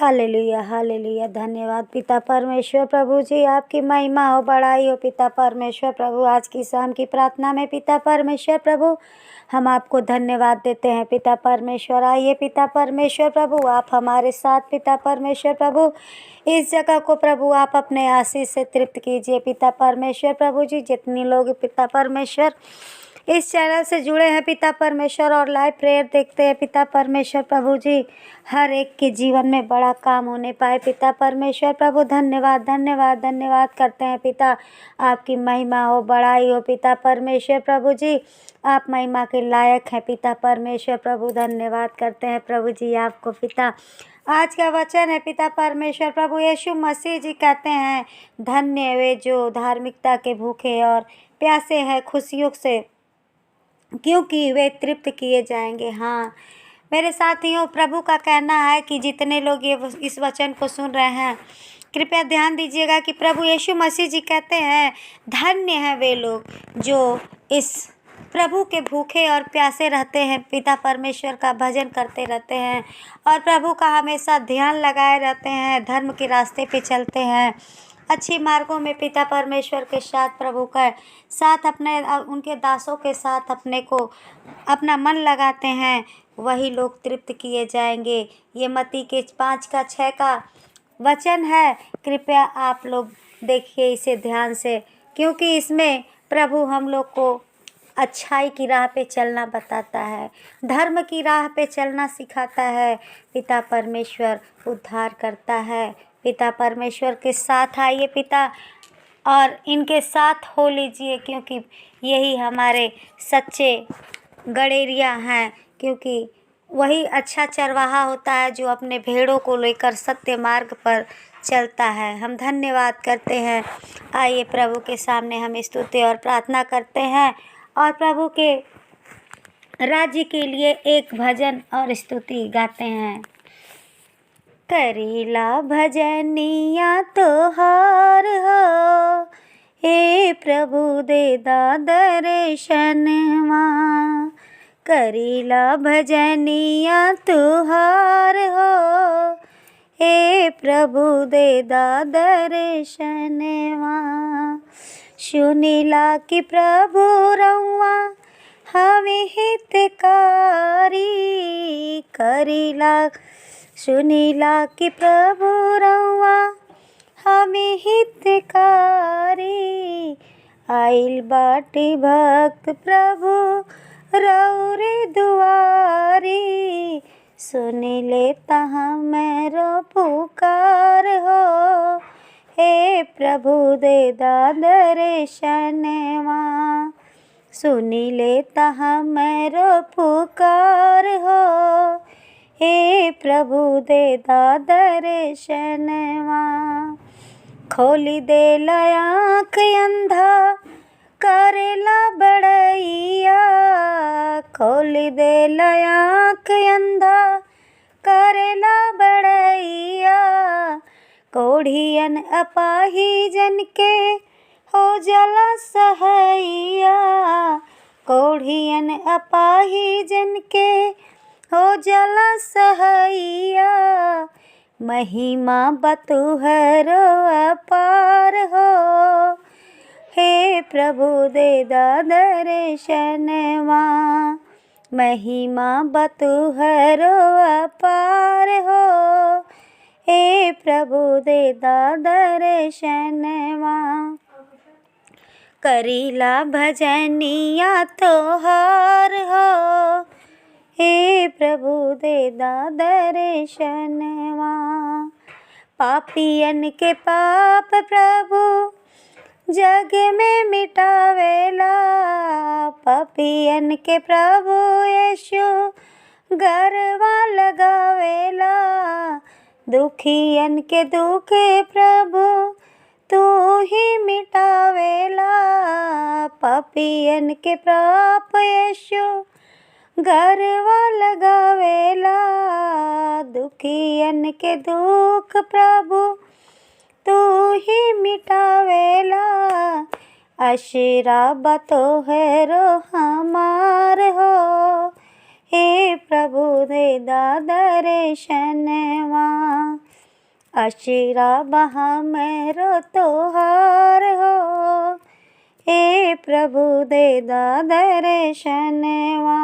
Hallelujah hallelujah. धन्यवाद पिता परमेश्वर प्रभु जी, आपकी महिमा हो, बड़ाई हो पिता परमेश्वर प्रभु। आज की शाम की प्रार्थना में पिता परमेश्वर प्रभु हम आपको धन्यवाद देते हैं पिता परमेश्वर। आइए पिता परमेश्वर प्रभु, आप हमारे साथ पिता परमेश्वर प्रभु इस जगह को प्रभु आप अपने आशीष से तृप्त कीजिए पिता परमेश्वर प्रभु जी। जितनी लोग पिता परमेश्वर इस चैनल से जुड़े हैं पिता परमेश्वर और लाइव प्रेयर देखते हैं पिता परमेश्वर प्रभु जी, हर एक के जीवन में बड़ा काम होने पाए पिता परमेश्वर प्रभु। धन्यवाद धन्यवाद धन्यवाद करते हैं पिता, आपकी महिमा हो, बड़ाई हो पिता परमेश्वर प्रभु जी। आप महिमा के लायक हैं पिता परमेश्वर प्रभु। धन्यवाद करते हैं प्रभु जी आपको पिता। आज का वचन है पिता परमेश्वर प्रभु, यीशु मसीह जी कहते हैं धन्य वे जो धार्मिकता के भूखे और प्यासे हैं खुशियों से, क्योंकि वे तृप्त किए जाएंगे। हाँ मेरे साथियों, प्रभु का कहना है कि जितने लोग इस वचन को सुन रहे हैं, कृपया ध्यान दीजिएगा कि प्रभु यीशु मसीह जी कहते हैं धन्य हैं वे लोग जो इस प्रभु के भूखे और प्यासे रहते हैं, पिता परमेश्वर का भजन करते रहते हैं और प्रभु का हमेशा ध्यान लगाए रहते हैं, धर्म के रास्ते पे चलते हैं, अच्छी मार्गों में पिता परमेश्वर के साथ प्रभु का साथ अपने उनके दासों के साथ अपने को अपना मन लगाते हैं, वही लोग तृप्त किए जाएंगे। ये मत्ती के 5:6 का वचन है। कृपया आप लोग देखिए इसे ध्यान से, क्योंकि इसमें प्रभु हम लोग को अच्छाई की राह पे चलना बताता है, धर्म की राह पे चलना सिखाता है। पिता परमेश्वर उद्धार करता है। पिता परमेश्वर के साथ आइए पिता और इनके साथ हो लीजिए, क्योंकि यही हमारे सच्चे गड़ेरिया हैं, क्योंकि वही अच्छा चरवाहा होता है जो अपने भेड़ों को लेकर सत्य मार्ग पर चलता है। हम धन्यवाद करते हैं। आइए प्रभु के सामने हम स्तुति और प्रार्थना करते हैं और प्रभु के राज्य के लिए एक भजन और स्तुति गाते हैं। करीला भजनिया तोहार हो, हे प्रभु दे दर्शनवा। करीला भजनिया तोहार हो, हे प्रभु दे दर्शनवा। सुनीला कि प्रभु रउआ हमें हितकारी, करीला सुनीला कि प्रभु रउआ हमें हितकारी। आइल बाटी भक्त प्रभु रउरे दुआरी, सुन लेता मेरो पुकार हो, हे प्रभु दे दर्शनवा। सुन लेता मेरो पुकार हो, हे प्रभु दे दर्शनवा। खोली दे आँख अंधा करेला बड़ैया, खोली दे आँख अंधा करेला बड़ैया। कोढ़ियन अपाहिजन के हो जला सहैया, कोढ़ियन अपाहिजन के हो जला सहैया। महिमा बतुहरो अपार हो, हे प्रभु दे दर्शनवा। महिमा बतुहरो अपार हो, हे प्रभु दे दर्शनवा। करीला भजनिया तोहार हो, हे प्रभु दे दर्शनवा। पापियन के पाप प्रभु जग में मिटावेला, पापियन के प्रभु यीशु गरवा लगावेला। दुखियन के दुख प्रभु तू ही मिटावेला, पापियन के पाप यीशु गरवा लगावेला। दुखियन के दुख प्रभु तू ही मिटावेला। आशीर्वाद तोहरो हमार हो, हे प्रभु दे दर्शनवा। अशीरा बहा मेरो तोहार हो। ए प्रभु दे दा दर्शनवा,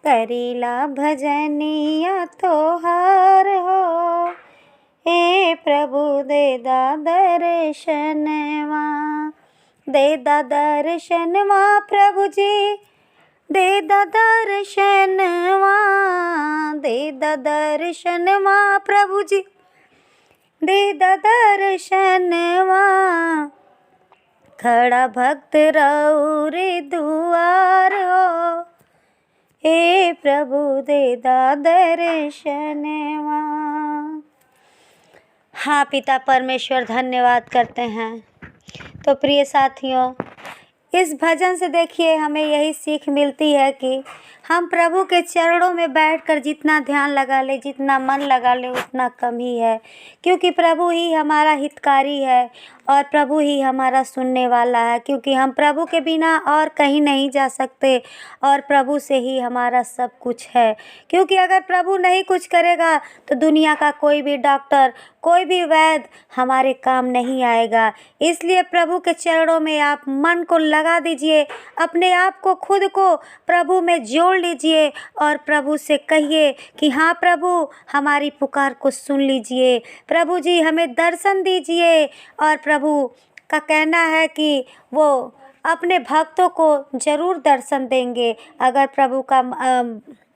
करीला भजनिया तोहार हो। ए प्रभु दे दा दर्शनवा, दे दा दर्शनवा प्रभु जी, दे दा दर्शनवा, दे दा दर्शनवा प्रभु जी, दे दा दर्शनवा। खड़ा भक्त रौरे दुआर हो। हे प्रभु दे दा दर्शनवा। हाँ पिता परमेश्वर, धन्यवाद करते हैं। तो प्रिय साथियों, इस भजन से देखिए हमें यही सीख मिलती है कि हम प्रभु के चरणों में बैठकर जितना ध्यान लगा ले, जितना मन लगा ले, उतना कम ही है। क्योंकि प्रभु ही हमारा हितकारी है और प्रभु ही हमारा सुनने वाला है। क्योंकि हम प्रभु के बिना और कहीं नहीं जा सकते और प्रभु से ही हमारा सब कुछ है। क्योंकि अगर प्रभु नहीं कुछ करेगा तो दुनिया का कोई भी डॉक्टर, कोई भी वैद्य हमारे काम नहीं आएगा। इसलिए प्रभु के चरणों में आप मन को लगा दीजिए, अपने आप को, खुद को प्रभु में जोड़ लीजिए और प्रभु से कहिए कि हाँ प्रभु, हमारी पुकार को सुन लीजिए। प्रभु जी हमें दर्शन दीजिए। और प्रभु का कहना है कि वो अपने भक्तों को ज़रूर दर्शन देंगे। अगर प्रभु का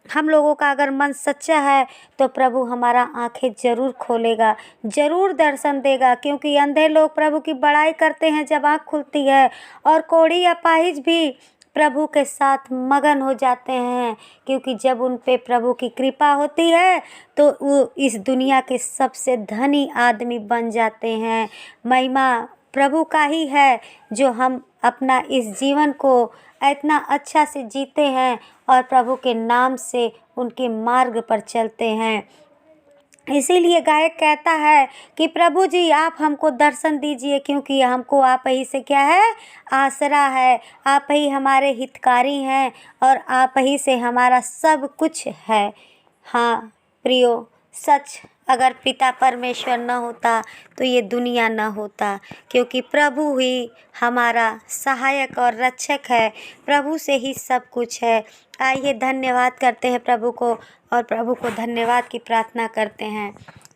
हम लोगों का अगर मन सच्चा है तो प्रभु हमारा आंखें ज़रूर खोलेगा, ज़रूर दर्शन देगा। क्योंकि अंधे लोग प्रभु की बड़ाई करते हैं जब आँख खुलती है, और कोढ़ी अपाहिज भी प्रभु के साथ मगन हो जाते हैं। क्योंकि जब उन पे प्रभु की कृपा होती है तो वो इस दुनिया के सबसे धनी आदमी बन जाते हैं। महिमा प्रभु का ही है जो हम अपना इस जीवन को इतना अच्छा से जीते हैं और प्रभु के नाम से उनके मार्ग पर चलते हैं। इसीलिए गायक कहता है कि प्रभु जी आप हमको दर्शन दीजिए, क्योंकि हमको आप ही से क्या है, आसरा है। आप ही हमारे हितकारी हैं और आप ही से हमारा सब कुछ है। हाँ प्रियो, सच, अगर पिता परमेश्वर न होता तो ये दुनिया न होता। क्योंकि प्रभु ही हमारा सहायक और रक्षक है, प्रभु से ही सब कुछ है। आइए धन्यवाद करते हैं प्रभु को और प्रभु को धन्यवाद की प्रार्थना करते हैं।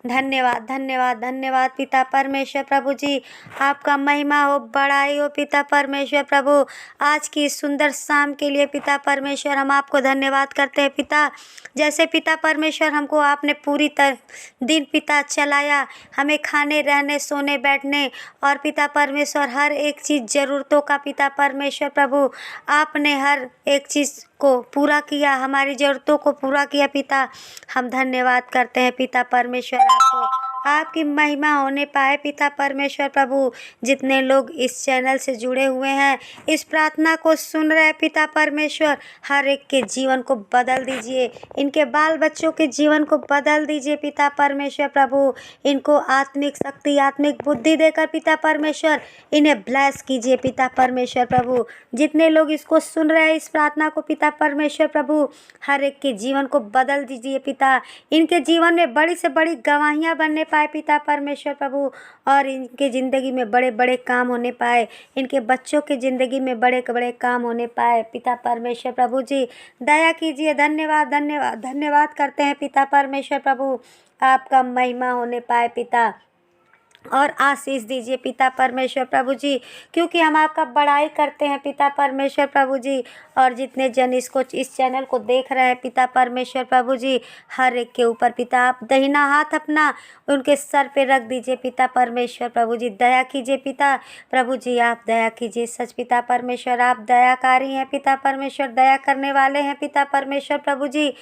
धन्यवाद धन्यवाद धन्यवाद पिता परमेश्वर प्रभु जी, आपका महिमा हो, बड़ाई हो पिता परमेश्वर प्रभु। आज की इस सुंदर शाम के लिए पिता परमेश्वर हम आपको धन्यवाद करते हैं पिता। जैसे पिता परमेश्वर हमको आपने पूरी दिन पिता चलाया, हमें खाने, रहने, सोने, बैठने और पिता परमेश्वर हर एक चीज़ ज़रूरतों का पिता परमेश्वर प्रभु आपने हर एक चीज़ को पूरा किया, हमारी ज़रूरतों को पूरा किया पिता। हम धन्यवाद करते हैं पिता परमेश्वर आपको, आपकी महिमा होने पाए पिता परमेश्वर प्रभु। जितने लोग इस चैनल से जुड़े हुए हैं, इस प्रार्थना को सुन रहे पिता परमेश्वर, हर एक के जीवन को बदल दीजिए, इनके बाल बच्चों के जीवन को बदल दीजिए पिता परमेश्वर प्रभु। इनको आत्मिक शक्ति, आत्मिक बुद्धि देकर पिता परमेश्वर इन्हें ब्लेस कीजिए पिता परमेश्वर प्रभु। जितने लोग इसको सुन रहे हैं इस प्रार्थना को पिता परमेश्वर प्रभु, हर एक के जीवन को बदल दीजिए पिता। इनके जीवन में बड़ी से बड़ी गवाहियाँ बनने पाए पिता परमेश्वर प्रभु, और इनके ज़िंदगी में बड़े बड़े काम होने पाए, इनके बच्चों की ज़िंदगी में बड़े बड़े काम होने पाए पिता परमेश्वर प्रभु जी। दया कीजिए। धन्यवाद धन्यवाद धन्यवाद करते हैं पिता परमेश्वर प्रभु, आपका महिमा होने पाए पिता, और आशीष दीजिए पिता परमेश्वर प्रभु जी। क्योंकि हम आपका बड़ाई करते हैं पिता परमेश्वर प्रभु जी। और जितने जन इस चैनल को देख रहे हैं पिता परमेश्वर प्रभु जी, हर एक के ऊपर पिता आप दाहिना हाथ अपना उनके सर पे रख दीजिए पिता परमेश्वर प्रभु जी। दया कीजिए पिता प्रभु जी, आप दया कीजिए। सच पिता परमेश्वर आप दयाकारी हैं पिता परमेश्वर, दया करने वाले हैं पिता परमेश्वर प्रभु जी।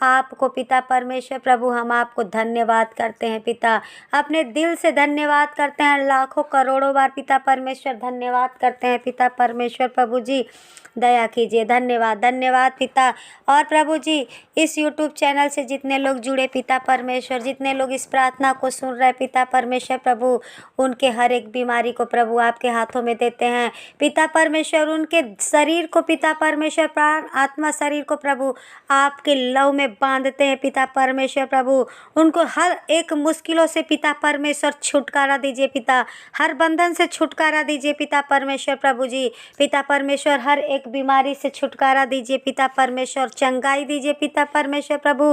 आपको पिता परमेश्वर प्रभु हम आपको धन्यवाद करते हैं पिता, अपने दिल से धन्यवाद धन्यवाद करते हैं, लाखों करोड़ों बार पिता परमेश्वर धन्यवाद करते हैं। पिता परमेश्वर प्रभु जी दया कीजिए। धन्यवाद, धन्यवाद पिता। और प्रभु जी इस YouTube चैनल से जितने लोग जुड़े पिता परमेश्वर, जितने लोग इस प्रार्थना को सुन रहे पिता परमेश्वर प्रभु, उनके हर एक बीमारी को प्रभु आपके हाथों में देते हैं पिता परमेश्वर। उनके शरीर को पिता परमेश्वर, प्राण आत्मा शरीर को प्रभु आपके लव में बांधते हैं पिता परमेश्वर प्रभु। उनको हर एक मुश्किलों से पिता परमेश्वर छुटकारा दीजिए पिता, हर बंधन से छुटकारा दीजिए पिता परमेश्वर प्रभु जी। पिता परमेश्वर हर एक बीमारी से छुटकारा दीजिए पिता परमेश्वर, चंगाई दीजिए पिता परमेश्वर प्रभु।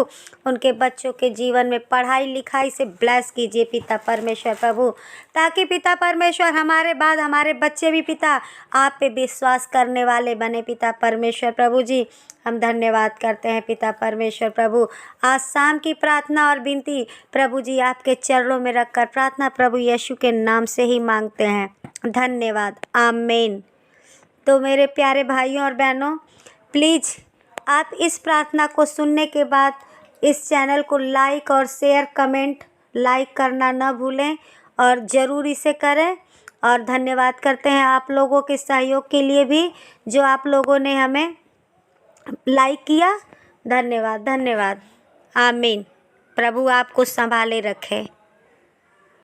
उनके बच्चों के जीवन में पढ़ाई लिखाई से ब्लेस कीजिए पिता परमेश्वर प्रभु, ताकि पिता परमेश्वर हमारे बाद हमारे बच्चे भी पिता आप पे विश्वास करने वाले बने पिता परमेश्वर प्रभु जी। हम धन्यवाद करते हैं पिता परमेश्वर प्रभु। आज शाम की प्रार्थना और विनती प्रभु जी आपके चरणों में रखकर प्रार्थना प्रभु यीशु के नाम से ही मांगते हैं। धन्यवाद, आमीन। तो मेरे प्यारे भाइयों और बहनों, प्लीज़ आप इस प्रार्थना को सुनने के बाद इस चैनल को लाइक और शेयर कमेंट लाइक करना न भूलें और ज़रूर इसे करें। और धन्यवाद करते हैं आप लोगों के सहयोग के लिए भी, जो आप लोगों ने हमें लाइक किया। धन्यवाद, धन्यवाद, आमीन। प्रभु आपको संभाले रखे।